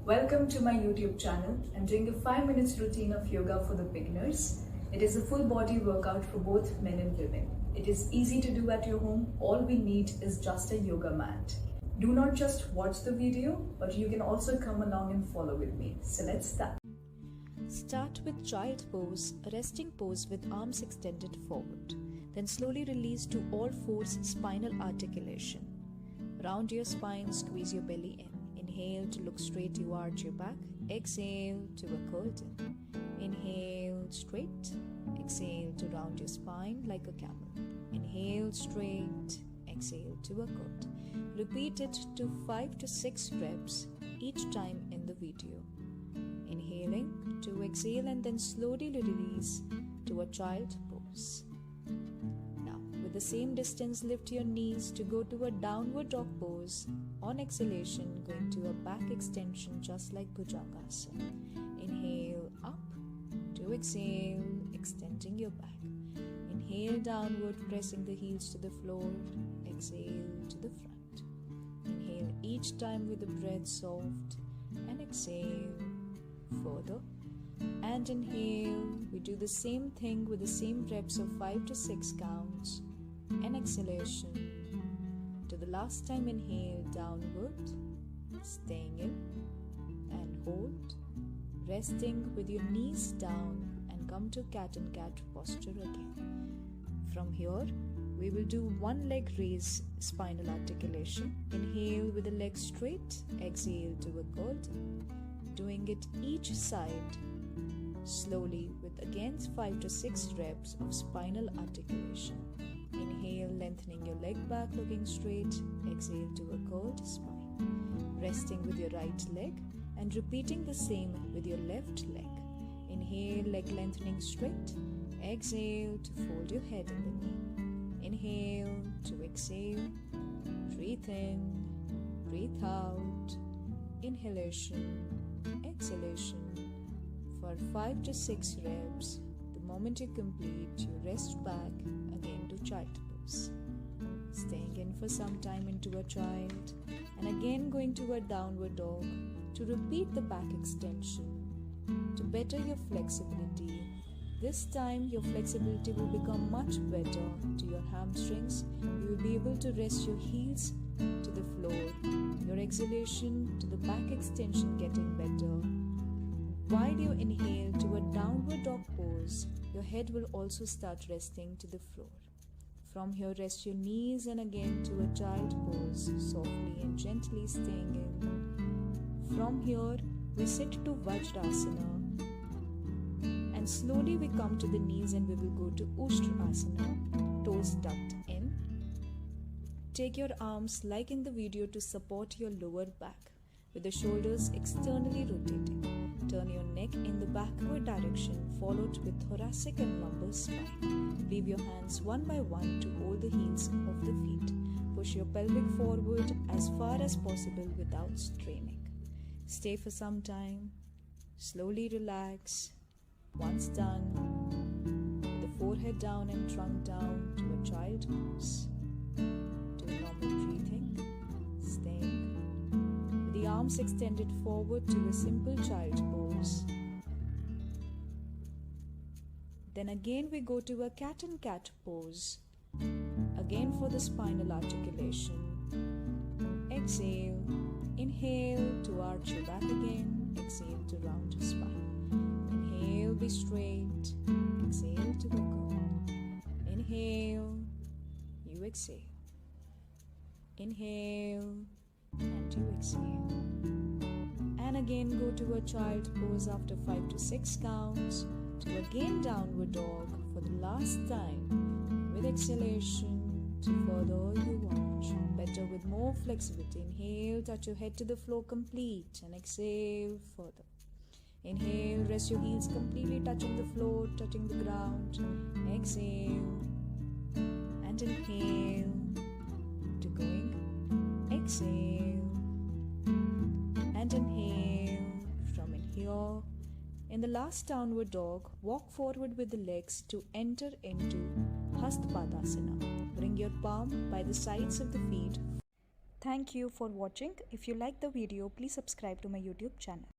Welcome to my YouTube channel. I'm doing a 5 minutes routine of yoga for the beginners. It is a full body workout for both men and women. It is easy to do at your home. All we need is just a yoga mat. Do not just watch the video, but you can also come along and follow with me. So let's start. Start with child pose, a resting pose with arms extended forward. Then slowly release to all fours, spinal articulation. Round your spine, squeeze your belly in. Inhale to look straight, you arch your back. Exhale to a curtain. Inhale straight. Exhale to round your spine like a camel. Inhale straight. Exhale to a curtain. Repeat it to 5 to 6 reps each time in the video. Inhaling to exhale and then slowly release to a child pose. Now, with the same distance, lift your knees to go to a downward dog pose. On exhalation, going to a back extension just like Bhujangasana. Inhale up to exhale, extending your back. Inhale downward, pressing the heels to the floor. Exhale to the front. Inhale each time with the breath soft and exhale further. And inhale, we do the same thing with the same reps of 5 to 6 counts. And exhalation. To the last time, inhale downward, staying in and hold, resting with your knees down and come to cat and cat posture again. From here, we will do one leg raise, spinal articulation. Inhale with the leg straight, exhale to a curtain. Doing it each side slowly with again 5 to 6 reps of spinal articulation. Inhale, lengthening your leg back, looking straight. Exhale to a curved spine. Resting with your right leg and repeating the same with your left leg. Inhale, leg lengthening straight. Exhale to fold your head in the knee. Inhale to exhale. Breathe in, breathe out. Inhalation, exhalation. For 5 to 6 reps. The moment you complete, you rest back again to child pose. Staying in for some time into a child and again going to a downward dog to repeat the back extension to better your flexibility. This time your flexibility will become much better to your hamstrings. You will be able to rest your heels to the floor, your exhalation to the back extension getting better. While you inhale to a downward dog pose, your head will also start resting to the floor. From here, rest your knees and again to a child pose, softly and gently staying in. From here, we sit to Vajrasana and slowly we come to the knees and we will go to Ustrasana, toes tucked in. Take your arms like in the video to support your lower back with the shoulders externally rotating. Turn your neck in the backward direction, followed with thoracic and lumbar spine. Leave your hands one by one to hold the heels of the feet. Push your pelvic forward as far as possible without straining. Stay for some time. Slowly relax. Once done, with the forehead down and trunk down to a child pose. Do normal breathing. Staying. The arms extended forward to a simple child pose. Then again we go to a cat and cat pose. Again for the spinal articulation. Exhale. Inhale to arch your back again. Exhale to round your spine. Inhale, be straight. Exhale to the curve. Inhale. You exhale. Inhale. And you exhale. And again go to a child pose after 5 to 6 counts to again downward dog for the last time with exhalation to further you watch. Better with more flexibility. Inhale, touch your head to the floor complete and exhale further. Inhale, rest your heels completely touching the floor, touching the ground. Exhale and inhale to going. Exhale and inhale. From in here, in the last downward dog, walk forward with the legs to enter into Padasana. Bring your palm by the sides of the feet. Thank you for watching. If you like the video, please subscribe to my YouTube channel.